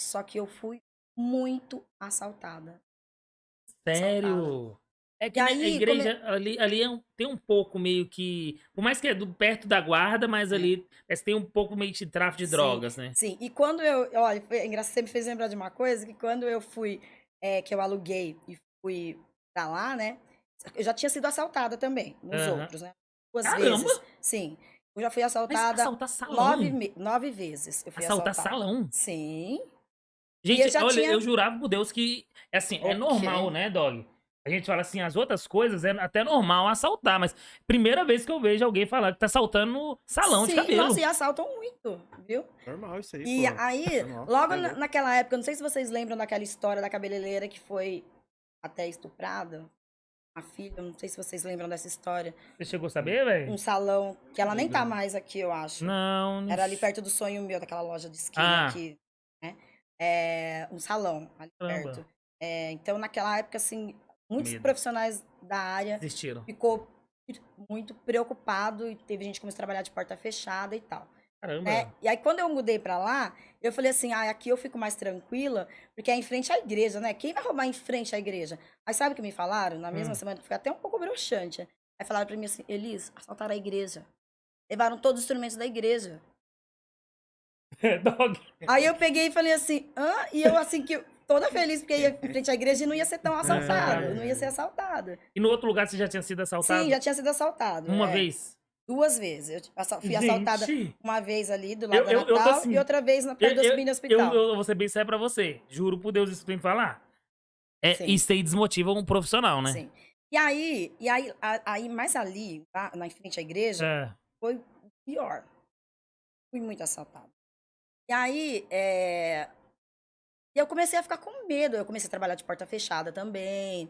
Só que eu fui muito assaltada. Assaltada. Sério? É E que a aí, igreja ali tem um pouco meio que. Por mais que é perto da guarda, mas é, ali parece que tem um pouco meio de tráfico de sim, drogas, né? sim. E quando eu olha, foi engraçado, você me fez lembrar de uma coisa, que quando eu fui, que eu aluguei e fui pra lá, né, eu já tinha sido assaltada também, nos Aham. outros, né, 2 Caramba! vezes. Sim, eu já fui Mas assaltada assaltar salão? 9 vezes eu fui Assaltar assaltada. salão? Sim, e eu Gente, já olha, tinha eu jurava por Deus que, é assim, é o quê? normal, né, Dog? A gente fala assim, as outras coisas é até normal assaltar, mas primeira vez que eu vejo alguém falar que tá assaltando no salão de Sim, nossa, e cabelo. assaltam muito, viu. Normal isso aí, E pô. aí, Normal, logo você é louco. naquela época, eu não sei se vocês lembram daquela história da cabeleireira que foi até estuprada, a filha, eu não sei se vocês lembram dessa história. Você chegou a saber, velho? Um salão, que ela nem tá Lembro. mais aqui, eu acho. Não, Era ali perto do Sonho Meu, daquela loja de skin Ah, aqui, né. Um salão ali caramba. perto. Então naquela época, assim, muitos Medo. profissionais da área Desistiram. ficou muito preocupado e teve gente que começou a trabalhar de porta fechada e tal, né. Caramba. E aí quando eu mudei pra lá, eu falei assim: "Ai, aqui eu fico mais tranquila, porque é em frente à igreja, né, quem vai roubar em frente à igreja?". Aí sabe o que me falaram? Na mesma Hum. semana, foi até um pouco broxante. Aí falaram pra mim assim: "Elis, assaltaram a igreja. Levaram todos os instrumentos da igreja". Dog. Aí eu peguei e falei assim: "Hã?". E eu assim que toda feliz, porque ia em frente à igreja e não ia ser tão assaltada, eu não ia ser Ai, assaltada. E no outro lugar você já tinha sido Sim, já assaltado tinha sido assaltado, uma vez? 2 vezes. Eu fui assaltada Gente, uma vez ali do lado da eu tô Natal e assim. outra vez na Eu, perto do eu, mini hospital. eu vou ser bem sério pra você. Juro por Deus, isso que eu tenho que falar. É, Sim, isso aí desmotiva um profissional, né? sim. E aí mais ali, tá, na em frente à igreja, É. foi pior, fui muito assaltada. E aí, e eu comecei a ficar com medo, eu comecei a trabalhar de porta fechada também,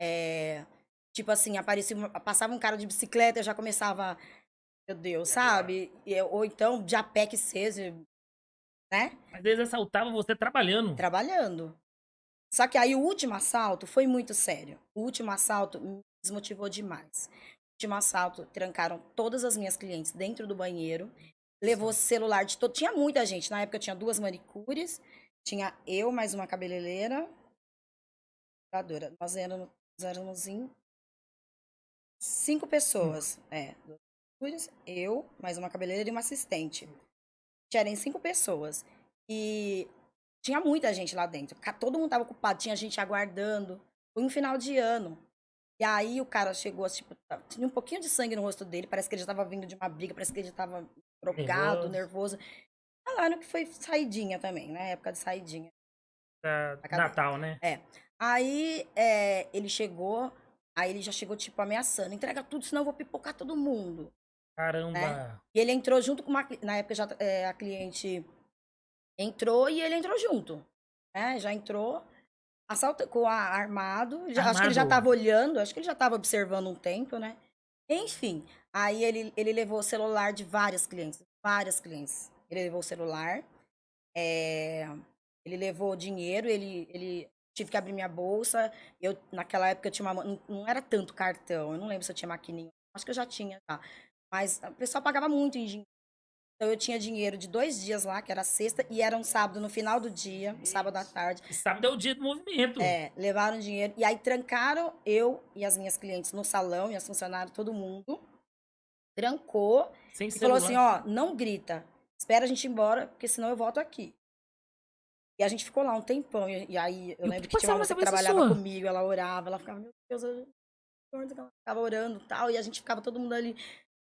eh, tipo assim, passava um cara de bicicleta, eu já começava: "Meu Deus", E agora? sabe, ou então de a pé que seja, né, Às vezes assaltavam você trabalhando. trabalhando. Só que aí o último assalto foi muito sério, o último assalto me desmotivou demais. O último assalto, trancaram todas as minhas clientes dentro do banheiro, levou o Nossa. celular de todo, tinha muita gente, na época eu tinha 2 manicures, tinha eu mais uma cabeleireira, nós éramos em 5 Cinco. pessoas, 2 manicures, eu, mais uma cabeleireira e uma assistente. Era em 5 pessoas. E tinha muita gente lá dentro, todo mundo estava ocupado, tinha gente aguardando. Foi um final de ano. E aí o cara chegou, tipo, tinha um pouquinho de sangue no rosto dele, parece que ele já estava vindo de uma briga, parece que ele já estava drogado, Nervoso. nervoso. Falaram que foi saidinha também, né, época de saidinha da cadeia. Natal, né? É. Aí, ele chegou, aí ele já chegou, tipo, ameaçando: "Entrega tudo, senão eu vou pipocar todo mundo", né. Caramba. E ele entrou junto com na época já, a cliente entrou e ele entrou junto, né, já entrou armado, já acho que ele já Armado. estava olhando, acho que ele já estava observando um tempo, né. Enfim, aí ele levou o celular de várias clientes, várias clientes. Ele levou o celular, eh, ele levou dinheiro, ele tive que abrir minha bolsa, eu naquela época eu tinha uma não era tanto cartão, eu não lembro se eu tinha maquininha, acho que eu já tinha já, mas o pessoal pagava muito em dinheiro. Então eu tinha dinheiro de 2 dias lá, que era sexta, e era um sábado no final do dia, um sábado à tarde. E sábado é o dia do movimento. Levaram dinheiro e aí trancaram eu e as minhas clientes no salão e as funcionárias, todo mundo, trancou Sem e falou assim: celular. "Ó, não grita, espera a gente ir embora, porque senão eu volto aqui". E a gente ficou lá um tempão, e aí eu E o que lembro que tinha uma passava na moça que cabeça trabalhava sua? comigo, ela orava, ela ficava: "Meu Deus, ela ficava orando, e tal, e a gente ficava todo mundo ali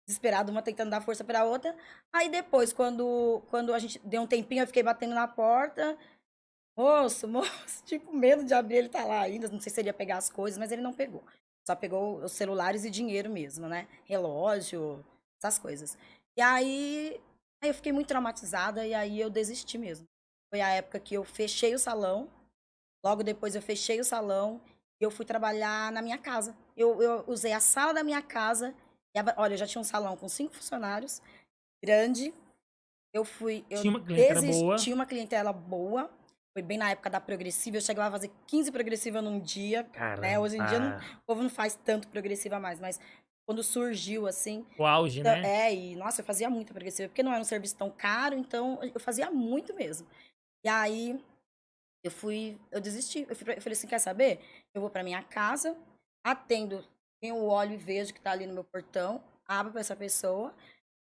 desesperado, uma tentando dar força pra outra. Aí depois, quando a gente deu um tempinho, eu fiquei batendo na porta: "Moço, moço", tipo, medo de abrir, ele tá lá ainda, não sei se ele ia pegar as coisas, mas ele não pegou. Só pegou os celulares e dinheiro mesmo, né, relógio, essas coisas. E aí eu fiquei muito traumatizada e aí eu desisti mesmo. Foi a época que eu fechei o salão, logo depois eu fechei o salão e eu fui trabalhar na minha casa. Eu usei a sala da minha casa e olha, eu já tinha um salão com 5 funcionários, grande, eu Tinha uma clientela boa. desisti, uma clientela boa, foi bem na época da progressiva, eu chegava a fazer 15 progressiva num dia, né, hoje em dia não, Caramba. o povo não faz tanto progressiva mais, mas quando surgiu, assim, O auge, então né? e nossa, eu fazia muita progressiva, porque não era um serviço tão caro, então eu fazia muito mesmo. E aí Eu desisti. Eu falei assim, quer saber? Eu vou pra minha casa, atendo quem eu olho e vejo que tá ali no meu portão, abro pra essa pessoa,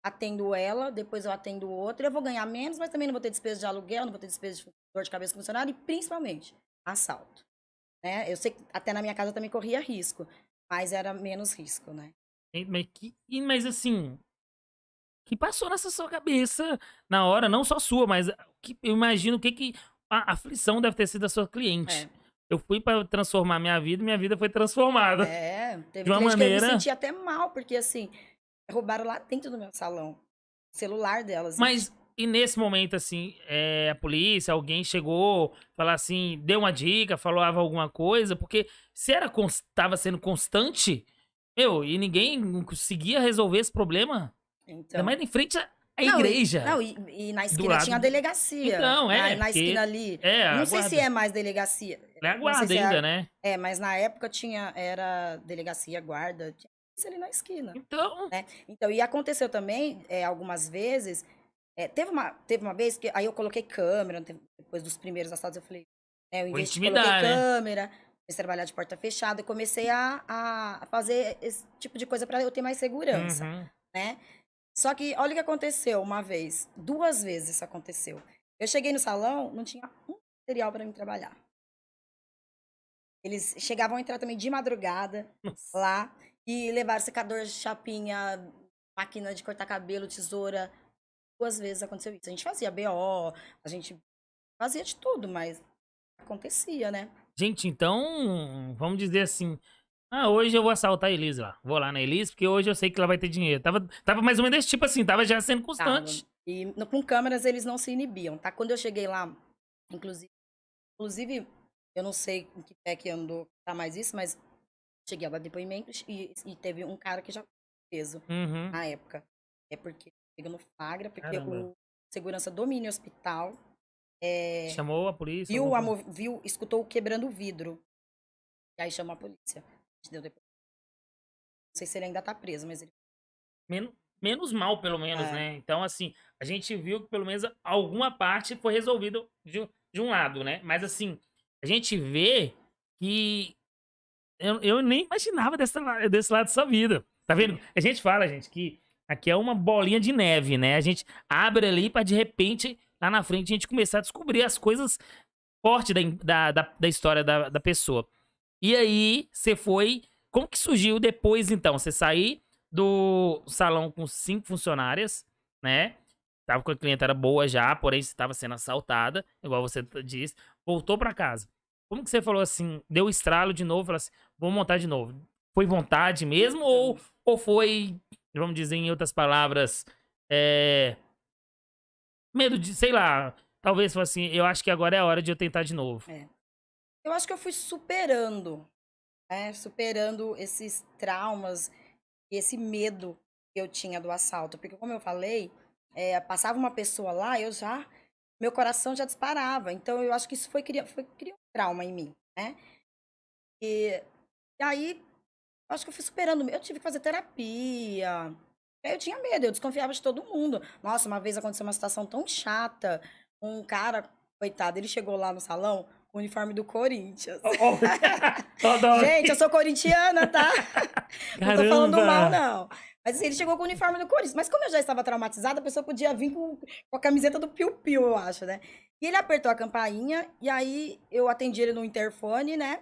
atendo ela, depois eu atendo outra, eu vou ganhar menos, mas também não vou ter despesa de aluguel, não vou ter despesa de dor de cabeça com funcionário e principalmente assalto, né? Eu sei que até na minha casa eu também corria risco, mas era menos risco, né? Mas assim, que passou nessa sua cabeça na hora, não só sua, mas eu imagino o que que a aflição deve ter sido da sua cliente. É. Eu fui pra transformar minha vida foi transformada. Teve De uma cliente que eu me maneira. senti até mal, porque assim, roubaram lá dentro do meu salão, o celular delas. Mas, e nesse momento, assim, a polícia, alguém chegou, falar assim, deu uma dica, falava alguma coisa, porque se tava sendo constante, meu, e ninguém não conseguia resolver esse problema, ainda Então. mais em frente à Não, igreja, e na do esquina lado tinha a do... delegacia. Então, Na esquina porque ali. a Não sei se guarda. é mais delegacia. Ela é a Não sei guarda se ainda, é. né? Mas na época era delegacia, guarda. Tinha isso ali na esquina. Então, Né? Então, e aconteceu também, algumas vezes. Teve uma vez que aí eu coloquei câmera, depois dos primeiros assaltos, eu falei, né, eu vou investi, coloquei intimidar, né? câmera, comecei a trabalhar de porta fechada e comecei a fazer esse tipo de coisa para eu ter mais segurança, Uhum. né? Só que olha o que aconteceu uma vez, 2 vezes isso aconteceu. Eu cheguei no salão, não tinha um material para mim trabalhar. Eles chegavam a entrar também de madrugada Nossa. lá e levaram secador, chapinha, máquina de cortar cabelo, tesoura. 2 vezes aconteceu isso. A gente fazia BO, a gente fazia de tudo, mas acontecia, né? Gente, então, vamos dizer assim, hoje eu vou assaltar a Elise lá. Vou lá na Elise, porque hoje eu sei que ela vai ter dinheiro. Tava mais ou menos desse tipo assim, tava já sendo Tava. constante. E com câmeras eles não se inibiam, tá? Quando eu cheguei lá, inclusive, eu não sei em que pé que andou, tá mais isso, mas cheguei a dar depoimentos e teve um cara que já foi preso Uhum. na época. É porque chega no flagra, porque Caramba. o segurança do mini hospital Chamou a polícia, alguma coisa? escutou quebrando o vidro. E aí chamou a polícia. A gente deu depoimento. Não sei se ele ainda tá preso, mas ele. Menos mal, pelo menos, É, né? Então, assim, a gente viu que pelo menos alguma parte foi resolvido de um lado, né? Mas, assim, a gente vê que eu nem imaginava desse lado da sua vida. Tá vendo? sim. A gente fala, gente, que aqui é uma bolinha de neve, né? A gente abre ali pra de repente, lá na frente, a gente começar a descobrir as coisas fortes da história da pessoa. E aí, você foi. Como que surgiu depois, então? Você sair do salão com 5 funcionárias, né? Tava com a clientela boa já, porém você estava sendo assaltada, igual você disse. Voltou pra casa. Como que você falou assim? Deu o estralo de novo, falou assim: vou montar de novo. Foi vontade mesmo? Então, Ou foi, vamos dizer em outras palavras, é, medo de, sei lá, talvez fosse assim: eu acho que agora é a hora de eu tentar de novo. é. Eu acho que eu fui superando, né? Superando esses traumas e esse medo que eu tinha do assalto. Porque, como eu falei, passava uma pessoa lá, meu coração já disparava. Então, eu acho que isso criou um trauma em mim, né? E aí, eu acho que eu fui superando. Eu tive que fazer terapia. Eu tinha medo, eu desconfiava de todo mundo. Nossa, uma vez aconteceu uma situação tão chata. Um cara, coitado, ele chegou lá no salão com o uniforme do Corinthians. Oh, adoro. Gente, eu sou corintiana, tá? Não tô falando mal, Caramba! não. Mas assim, ele chegou com o uniforme do Corinthians. Mas como eu já estava traumatizada, a pessoa podia vir com a camiseta do Piu Piu, eu acho, né? E ele apertou a campainha, e aí eu atendi ele no interfone, né?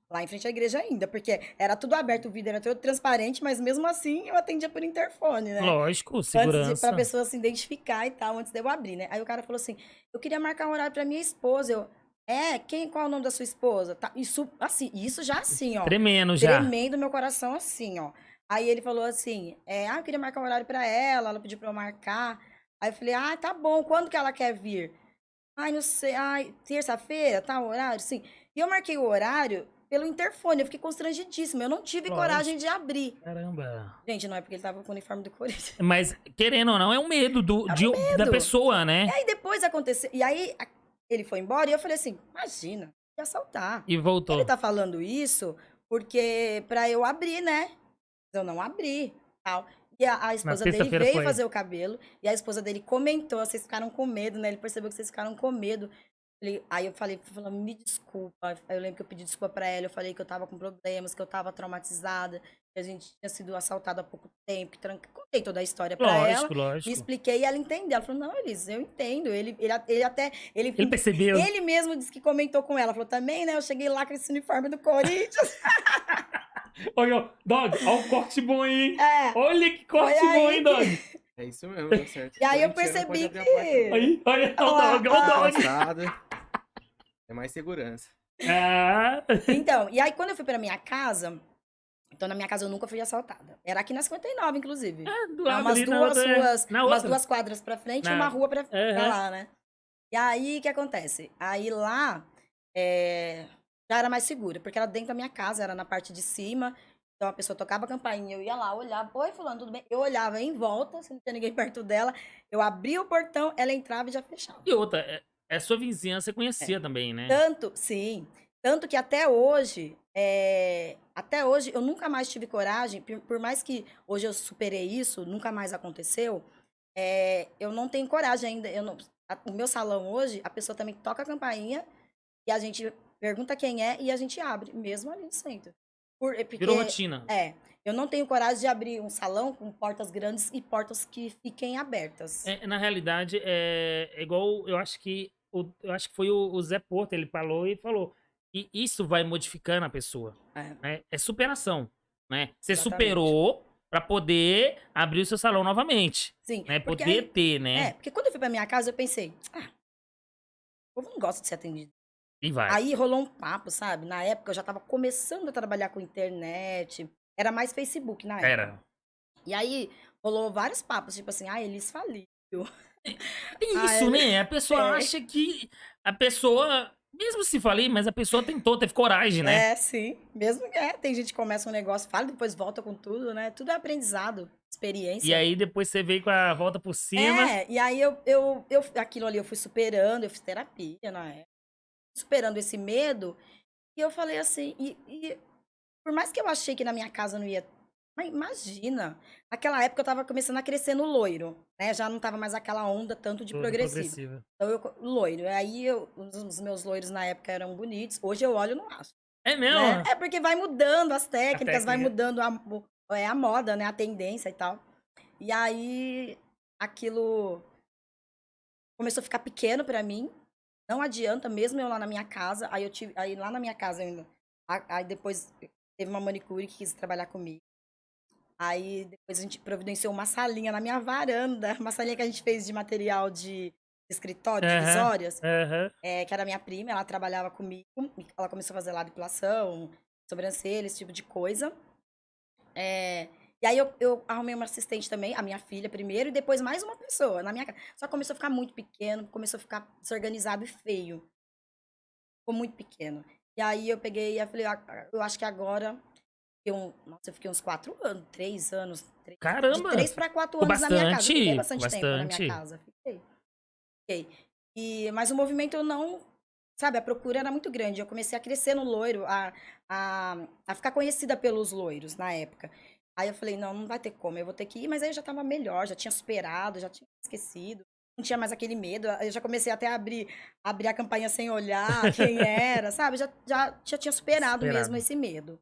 Lá em frente à igreja ainda, porque era tudo aberto, o vidro era todo transparente, mas mesmo assim eu atendia por interfone, né? Lógico, Pra segurança. pessoa se identificar e tal, antes de eu abrir, né? Aí o cara falou assim: eu queria marcar um horário pra minha esposa. Qual é o nome da sua esposa? Tá, isso, assim, isso já assim, ó. Tremendo já. Tremendo meu coração assim, ó. Aí ele falou assim: eu queria marcar um horário pra ela pediu pra eu marcar. Aí eu falei: tá bom, quando que ela quer vir? Ai, não sei, terça-feira, tá o horário? Sim. E eu marquei o horário pelo interfone, eu fiquei constrangidíssima, eu não tive coragem Lógico. de abrir. Caramba. Gente, não é porque ele tava com o uniforme do Corinthians. Mas, querendo ou não, é um medo Era um da medo. pessoa, E né? aí depois aconteceu. E aí ele foi embora e eu falei assim: imagina, ia assaltar. E voltou. Ele tá falando isso porque pra eu abrir, né? Eu não abri. Tal. E a Na esposa dele sexta-feira veio foi. fazer o cabelo. E a esposa dele comentou: vocês ficaram com medo, né? Ele percebeu que vocês ficaram com medo. Aí eu falei, me desculpa. Aí eu lembro que eu pedi desculpa pra ela, eu falei que eu tava com problemas, que eu tava traumatizada, que a gente tinha sido assaltada há pouco tempo, contei toda a história pra ela, Lógico, me lógico. expliquei e ela entendeu. Ela falou, não, Elis, eu entendo. Ele até, Ele percebeu. ele mesmo disse que comentou com ela, falou também, né, eu cheguei lá com esse uniforme do Corinthians. Olha, Dog, olha o corte bom aí, hein? É, Olha que foi corte bom, hein, aí Dog? É isso mesmo, deu certo. E aí eu Corintiano pode percebi abrir a porta, não. que... Aí, olha o Ó, Dog, olha o Fica Dog. afastado. É mais segurança. Ah, Então, e aí quando eu fui pra minha casa, então na minha casa eu nunca fui assaltada. Era aqui na 59, inclusive. do É lado ali na outra. Na umas outra. 2 quadras pra frente e uma Na... rua pra Aham. lá, né? E aí, o que acontece? Aí lá, já era mais segura, porque era dentro da minha casa, era na parte de cima. Então a pessoa tocava a campainha, eu ia lá, olhava, oi fulano, tudo bem? Eu olhava em volta, se não tinha ninguém perto dela, eu abria o portão, ela entrava e já fechava. E outra, sua vizinhança você É. conhecia também, né? Sim, tanto que até hoje eu nunca mais tive coragem, por mais que hoje eu superei isso, nunca mais aconteceu, eu não tenho coragem ainda, o meu salão hoje, a pessoa também toca a campainha e a gente pergunta quem é e a gente abre, mesmo ali no centro. Porque, Virou rotina. eu não tenho coragem de abrir um salão com portas grandes e portas que fiquem abertas. Na realidade, é igual, eu acho que foi o Zé Porto, ele falou que isso vai modificando a pessoa, É, né? É superação, né? Você exatamente. superou pra poder abrir o seu salão novamente, Sim, né? porque Poder ter, né? porque quando eu fui pra minha casa, eu pensei, o povo não gosta de ser atendido. E vai. Aí rolou um papo, sabe? Na época eu já tava começando a trabalhar com internet. Era mais Facebook na época. Era. E aí rolou vários papos, tipo assim, eles faliram. Tem Ah, isso, né? A pessoa É. acha que a pessoa, mesmo se falei, mas a pessoa tentou, teve coragem, né? Sim. Mesmo que tem gente que começa um negócio, fala, depois volta com tudo, né? Tudo é aprendizado, E experiência. aí depois você veio com a volta por cima. E aí aquilo ali eu fui superando, eu fiz terapia na época, superando esse medo. E eu falei assim, e por mais que eu achei que na minha casa não ia. Mas imagina, naquela época eu tava começando a crescer no loiro, né? Já não tava mais aquela onda tanto de Tudo progressivo. progressiva. Então loiro. Aí os meus loiros na época eram bonitos. Hoje eu olho e não acho. É mesmo? Né? É porque vai mudando as técnicas, vai técnica. mudando a moda, né? A tendência e tal. E aí aquilo começou a ficar pequeno pra mim. Não adianta, mesmo eu lá na minha casa. Aí lá na minha casa ainda. Aí depois teve uma manicure que quis trabalhar comigo. Aí depois a gente providenciou uma salinha na minha varanda, uma salinha que a gente fez de material de escritório, Aham, divisórias, aham. que era minha prima, ela trabalhava comigo, ela começou a fazer lá depilação, sobrancelha, esse tipo de coisa. E aí eu arrumei uma assistente também, a minha filha primeiro, e depois mais uma pessoa na minha casa. Só que começou a ficar muito pequeno, começou a ficar desorganizado e feio. Ficou muito pequeno. E aí eu peguei e falei, eu acho que agora eu fiquei uns 4 anos, 3 anos. De Caramba! 3 para 4 Ficou anos na minha casa. Eu fiquei bastante, bastante tempo na minha bastante. casa. Fiquei. Mas o movimento eu não. Sabe, a procura era muito grande. Eu comecei a crescer no loiro, a ficar conhecida pelos loiros na época. Aí eu falei, não, não vai ter como, eu vou ter que ir. Mas aí eu já tava melhor, já tinha superado, já tinha esquecido. Não tinha mais aquele medo. Eu já comecei até a abrir a campanha sem olhar quem era, sabe? Já tinha superado mesmo Esperado. esse medo.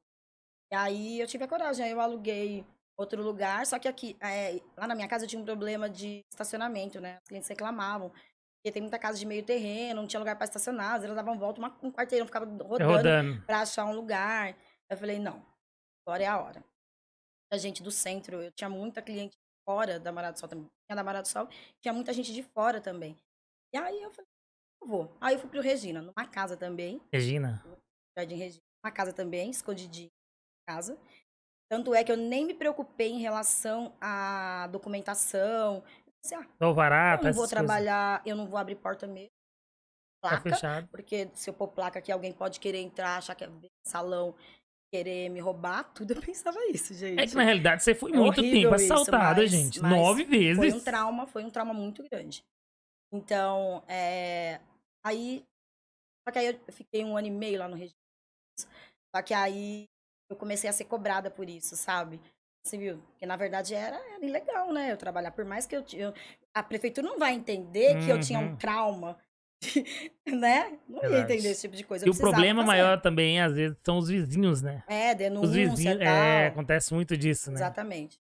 E aí eu tive a coragem, aí eu aluguei outro lugar, só que aqui, lá na minha casa eu tinha um problema de estacionamento, né? Os clientes reclamavam, porque tem muita casa de meio terreno, não tinha lugar para estacionar, eles davam volta, um quarteirão ficava rodando Rodando. para achar um lugar. Eu falei, não, agora é a hora. A gente do centro, eu tinha muita cliente fora da Morada do Sol também, tinha da Morada do Sol, tinha muita gente de fora também. E aí eu falei, eu vou. Aí eu fui pro Regina, numa casa também, Regina. Jardim Regina, uma casa também, escondidinha casa. Tanto é que eu nem me preocupei em relação à documentação. Eu pensei, Alvará, eu não vou essas coisas. trabalhar, eu não vou abrir porta mesmo, Tá placa, fechado. porque se eu pôr placa aqui, alguém pode querer entrar, achar que é salão, querer me roubar, tudo. Eu pensava isso, gente. É que na realidade você foi É muito tempo horrível isso, assaltada, gente. 9 vezes. Foi um trauma muito grande. Então, aí, só que aí eu fiquei 1 ano e meio lá no registro. Só que aí eu comecei a ser cobrada por isso, sabe? Você viu? Porque na verdade era ilegal, né? Eu trabalhar, por mais que a prefeitura não vai entender que eu tinha um Uhum. trauma né? Não ia Verdade. entender esse tipo de coisa. E Eu o precisava problema fazer. maior também, às vezes, são os vizinhos, né? É, Os denúncia vizinhos, e tal. acontece muito disso, né? Exatamente.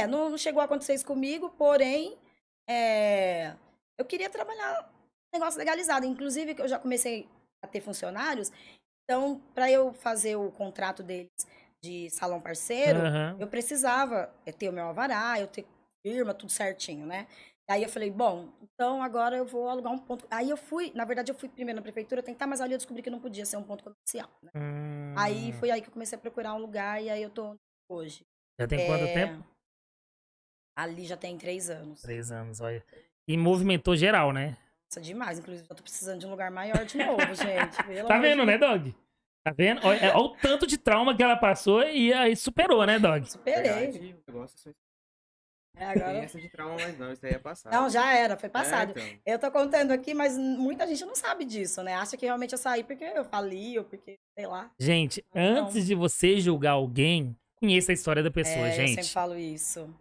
Não chegou a acontecer isso comigo, porém, eu queria trabalhar negócio legalizado. Inclusive, que eu já comecei a ter funcionários, então, para eu fazer o contrato deles de salão parceiro, Aham. eu precisava ter o meu alvará, eu ter firma, tudo certinho, né? Aí eu falei, bom, então agora eu vou alugar um ponto. Aí na verdade, eu fui primeiro na prefeitura tentar, mas ali eu descobri que não podia ser um ponto comercial, né? Aí Hum. foi aí que eu comecei a procurar um lugar e aí eu tô hoje. Já tem quanto É, tempo? ali já tem 3 anos. 3 anos, olha. E movimentou geral, né? Nossa, demais. Inclusive, eu tô precisando de um lugar maior de novo, gente. Pelo Tá amor de vendo, né, Deus. Dog? Tá vendo? Olha o tanto de trauma que ela passou e aí superou, né, Dog? Na Superei. verdade, o negócio é só tem Agora. essa de trauma, mas não, isso aí é passado. Não, já era, foi passado. então. Eu tô contando aqui, mas muita gente não sabe disso, né? Acha que realmente eu saí porque eu fali ou porque, sei lá. Gente, Mas não. antes de você julgar alguém, conheça a história da pessoa, Eu sempre gente. falo isso.